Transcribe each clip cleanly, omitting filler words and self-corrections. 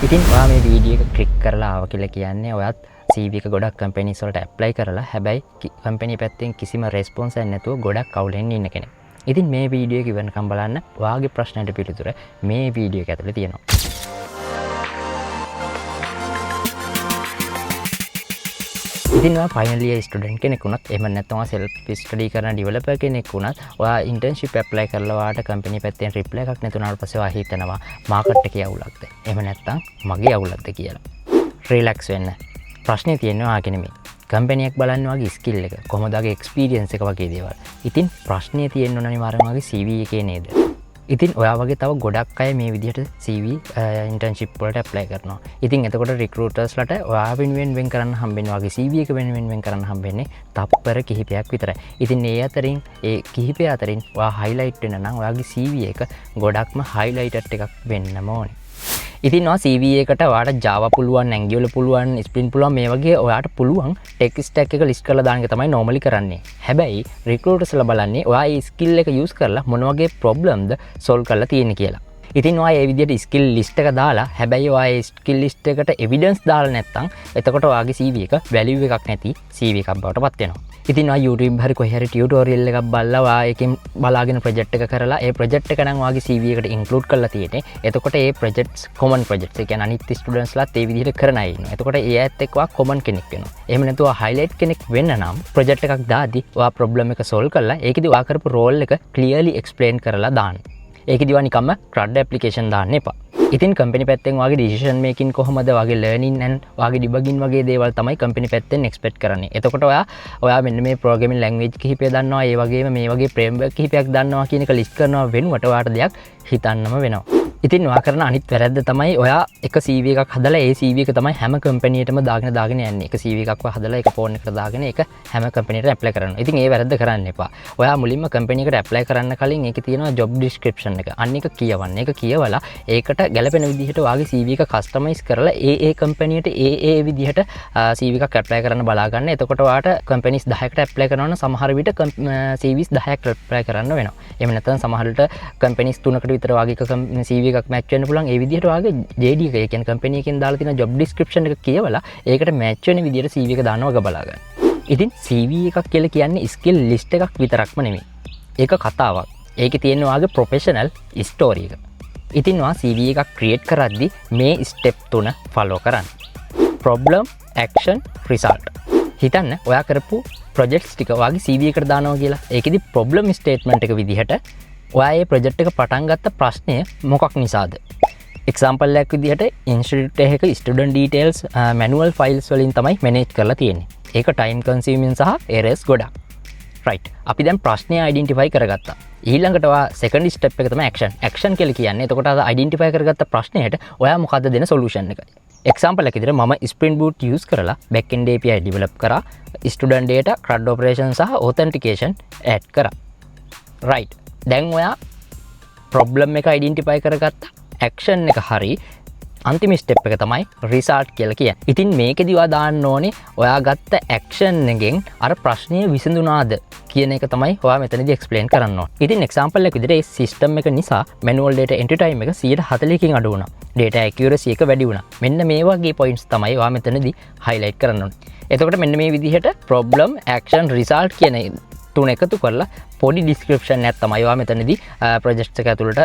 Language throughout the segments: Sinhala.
ඉතින් ඔයා මේ වීඩියෝ එක ක්ලික් කරලා ආව කියලා කියන්නේ ඔයත් CV එක ගොඩක් කම්පැනිස් වලට ඇප්ලයි කරලා හැබැයි කම්පැනි පැත්තෙන් කිසිම රෙස්පොන්ස් එකක් නැතුව ගොඩක් අවුලෙන් ඉන්න කෙනෙක්. ඉතින් මේ වීඩියෝ එක ඉවරනකම් බලන්න ඔයාගේ ප්‍රශ්නට පිළිතුර මේ වීඩියෝ එක ඇතුලේ තියෙනවා. ඉතින් ඔයා ෆයිනල් ඉයර් ස්ටුඩන්ට් කෙනෙක් වුණත් එහෙම නැත්නම් ඔයා සෙල්ෆ් ස්ටඩි කරන ඩෙවලොපර් කෙනෙක් වුණත් ඔයා ඉන්ටර්න්ෂිප් ඇප්ලයි කරලා ඔයාට කම්පැනි පැත්තෙන් රිප්ලයි එකක් නැතුණාට පස්සේ ඔයා හිතනවා මාකට් එකේ අවුලක්ද එහෙම නැත්නම් මගේ අවුලක්ද කියලා. රිලැක්ස් වෙන්න. ප්‍රශ්නේ තියෙන්නේ ඔයාගේ නෙමෙයි. කම්පැනි එක බලන්න ඔයාගේ ස්කිල් එක කොහොමද ඔයාගේ එක්ස්පීරියන්ස් එක වගේ දේවල්. ඉතින් ප්‍රශ්නේ තියෙන්න ඕන අනිවාර්යයෙන්ම ඔයාගේ CV එකේ නේද? ඉතින් ඔයා වගේ තව ගොඩක් අය මේ විදිහට CV ඉන්ටර්න්ෂිප් වලට ඇප්ලයි කරනවා. ඉතින් එතකොට රික්‍රූටර්ස්ලට ඔයා වෙනුවෙන් වෙන් කරන්න හම්බෙන්නේ ඔයාගේ CV එක වෙනුවෙන් වෙන් කරන්න හම්බෙන්නේ තප්පර කිහිපයක් විතරයි. ඉතින් ඒ අතරින් ඒ කිහිපය අතරින් ඔයා හයිලයිට් වෙන්න නම් ඔයාගේ CV එක ගොඩක්ම හයිලයිටඩ් එකක් වෙන්නම ඕනේ. ඉතින් ඔයා CV එකට ඔයාට Java පුළුවන්, Angular පුළුවන්, Spring පුළුවන් මේ වගේ ඔයාට පුළුවන් ටෙක් ස්ටැක් එක ලිස්ට් කරලා දාන එක තමයි normally කරන්නේ. හැබැයි recruitersලා බලන්නේ ඔයා මේ skill එක use කරලා මොන වගේ problemද solve කරලා තියෙන්නේ කියලා. ඉතින් ඔයා මේ විදිහට skill list එක දාලා හැබැයි ඔයා මේ skill list එකට evidence දාලා නැත්නම් එතකොට ඔයාගේ CV එක value එකක් නැති CV එකක් බවට පත් වෙනවා. ඉතින් ඔයා YouTube හරි කොහේ හරි ටියුටෝරියල් එකක් බලලා ඔයා එකෙන් බලාගෙන ප්‍රොජෙක්ට් එක කරලා ඒ ප්‍රොජෙක්ට් එක නම් ඔයාගේ CV එකට ඉන්ක්ලූඩ් කරලා තියෙන්නේ. එතකොට ඒ ප්‍රොජෙක්ට්ස් common projects. ඒ කියන්නේ අනිත් ස්ටුඩන්ට්ස්ලාත් ඒ විදිහට කරන අය ඉන්නවා. එතකොට ඒ ඇත් එක්ක ඔයා common කෙනෙක් වෙනවා. එහෙම නැතුව highlight කෙනෙක් වෙන්න නම් ප්‍රොජෙක්ට් එකක් දාද්දි ඔයා problem එක solve කරලා ඒකෙදි ඔයා කරපු role එක clearly explain කරලා දාන්න. ඒකෙදි ඔයා නිකම්ම CRUD application දාන්න එපා. ඉතින් කම්පැනි පැත්තෙන් ඔයාගේ decision making කොහොමද ඔයාගේ learning and ඔයාගේ debugging වගේ දේවල් තමයි කම්පැනි පැත්තෙන් expect කරන්නේ. එතකොට ඔයා මෙන්න මේ programming language කිහිපය දන්නවා, ඒ වගේම මේ වගේ framework කිහිපයක් දන්නවා කියන එක list කරනවා වෙනුවට ඔයාට දෙයක් හිතන්නම වෙනවා. ඉතින් ඔයා කරන අනිත් වැරද්ද තමයි ඔයා එක CV එකක් හදලා ඒ CV එක තමයි හැම කම්පැනියටම දාගෙන යන්නේ. එක CV එකක් හදලා එක ෆෝන් එකට දාගෙන ඒක හැම කම්පැනියකටම ඇප්ලයි කරනවා. ඉතින් ඒ වැරද්ද කරන්න එපා. ඔයා මුලින්ම කම්පැනි එකට ඇප්ලයි කරන්න කලින් ඒකේ තියෙනවා job description එක. අන්න ඒක කියවන්න. ඒක කියවලා ඒකට ගැලපෙන විදිහට ඔයාගේ CV එක කස්ටමයිස් කරලා ඒ කම්පැනියට ඒ විදිහට CV එකක් ඇප්ලයි කරන්න බලා ගන්න. එතකොට ඔයාට කම්පැනිස් 10කට ඇප්ලයි කරනවා නම් සමහර විට CVs 10ක් ඇප්ලයි කරන්න වෙනවා. එහෙම නැත්නම් සමහර විට කම්පැනිස් 3කට විතර ඔයාගේ CV එකක් මැච් වෙන්න පුළුවන්. ඒ විදිහට ඔයාගේ JD එක, ඒ කියන්නේ කම්පැනි එකෙන් දාලා තියෙන job description එක කියවලා ඒකට මැච් වෙන විදිහට CV එක දානවා වගේ බලා ගන්න. ඉතින් CV එකක් කියලා කියන්නේ skill list එකක් විතරක්ම නෙමෙයි. ඒක කතාවක්. ඒකේ තියෙන ඔයාගේ professional story එක. ඉතින් ඔයා CV එකක් create කරද්දි මේ step 3 follow කරන්න. problem, action, result. හිතන්න ඔයා කරපු projects ටික ඔයාගේ CV එකට දානවා කියලා. ඒකෙදි problem statement එක විදිහට ඔයා මේ ප්‍රොජෙක්ට් එක පටන් ගත්ත ප්‍රශ්නය මොකක් නිසාද? එක්සැම්පල් එකක් විදිහට ඉන්ස්ටිටියුට් එකක ස්ටුඩන්ට් ඩීටේල්ස් මැනුවල් ෆයිල්ස් වලින් තමයි මැනේජ් කරලා තියෙන්නේ. ඒක ටයිම් කන්සියුමින් සහ එරර්ස් ගොඩක්. රයිට්. අපි දැන් ප්‍රශ්නය අයිඩෙන්ටිෆයි කරගත්තා. ඊළඟට ඔයා සෙකන්ඩ් ස්ටෙප් එක තමයි ඇක්ෂන්. ඇක්ෂන් කියලා කියන්නේ එතකොට අර අයිඩෙන්ටිෆයි කරගත්ත ප්‍රශ්නයට ඔයා මොකද්ද දෙන සොලියුෂන් එක. එක්සැම්පල් එකක් විදිහට මම Spring Boot use කරලා backend API develop කරා. ස්ටුඩන්ට් data, CRUD operation සහ authentication add කරා. රයිට්. දැන් ඔයා ප්‍රොබ්ලම් එක අයිඩෙන්ටිෆයි කරගත්ත ඇක්ෂන් එක හරි අන්තිම ස්ටෙප් එක තමයි රිසල්ට් කියලා කියන්නේ. ඉතින් මේකෙදි ඔයා දාන්න ඕනේ ඔයා ගත්ත ඇක්ෂන් එකෙන් අර ප්‍රශ්නය විසඳුණාද කියන එක තමයි ඔයා මෙතනදී එක්ස්ප්ලেইন කරන්න ඕනේ. ඉතින් එක්සැම්පල් එක විදිහට මේ සිස්ටම් එක නිසා manual data entry time එක 140කින් අඩු වුණා. data accuracy එක වැඩි වුණා. මෙන්න මේ වගේ points තමයි ඔයා මෙතනදී highlight කරන්න ඕනේ. එතකොට මෙන්න මේ විදිහට problem, action, result කියන තුන එකතු කරලා පොඩි ඩිස්ක්‍රිප්ෂන් එකක් තමයි ඔයා මෙතනදී ප්‍රොජෙක්ට්ස් එක ඇතුළට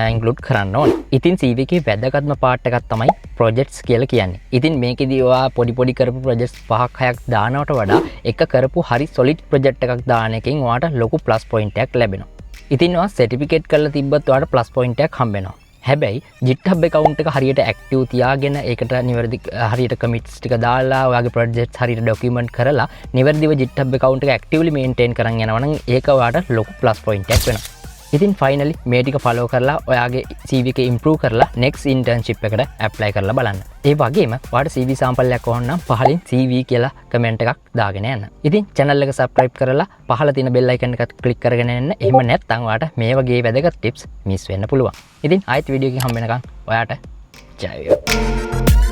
ඉන්ක්ලූඩ් කරන්න ඕනේ. ඉතින් CV එකේ වැදගත්ම පාර්ට් එකක් තමයි ප්‍රොජෙක්ට්ස් කියලා කියන්නේ. ඉතින් මේකෙදී ඔයා පොඩි කරපු ප්‍රොජෙක්ට්ස් 5ක් 6ක් දානවට වඩා එක කරපු හරි සොලිඩ් ප්‍රොජෙක්ට් එකක් දාන එකෙන් ඔයාට ලොකු ප්ලස් පොයින්ට් එකක් ලැබෙනවා. ඉතින් ඔයා සර්ටිෆිකේට් කරලා තිබ්බත් ඔයාට ප්ලස් පොයින්ට් එකක් හම්බෙනවා. හැබැයි GitHub account එක හරියට active තියාගෙන ඒකට නිවැරදි හරියට commits ටික දාලා ඔයාගේ projects හරියට document කරලා නිවැරදිව GitHub account එක actively maintain කරන් යනවා නම් ඒක ඔයාට ලොකු plus point එකක් වෙනවා. ඉතින් finally මේ ටික follow කරලා ඔයාගේ CV එක improve කරලා next internship එකට apply කරලා බලන්න. ඒ වගේම ඔයාට CV sample එකක් ඕන නම් පහලින් CV කියලා comment එකක් දාගෙන යන්න. ඉතින් channel එක subscribe කරලා පහළ තියෙන bell icon එකත් click කරගෙන යන්න. එහෙම නැත්නම් ඔයාට මේ වගේ වැදගත් tips miss වෙන්න පුළුවන්. ඉතින් ආයෙත් වීඩියෝ එකකින් හම්බ වෙනකන් ඔයාට ජය වේවා.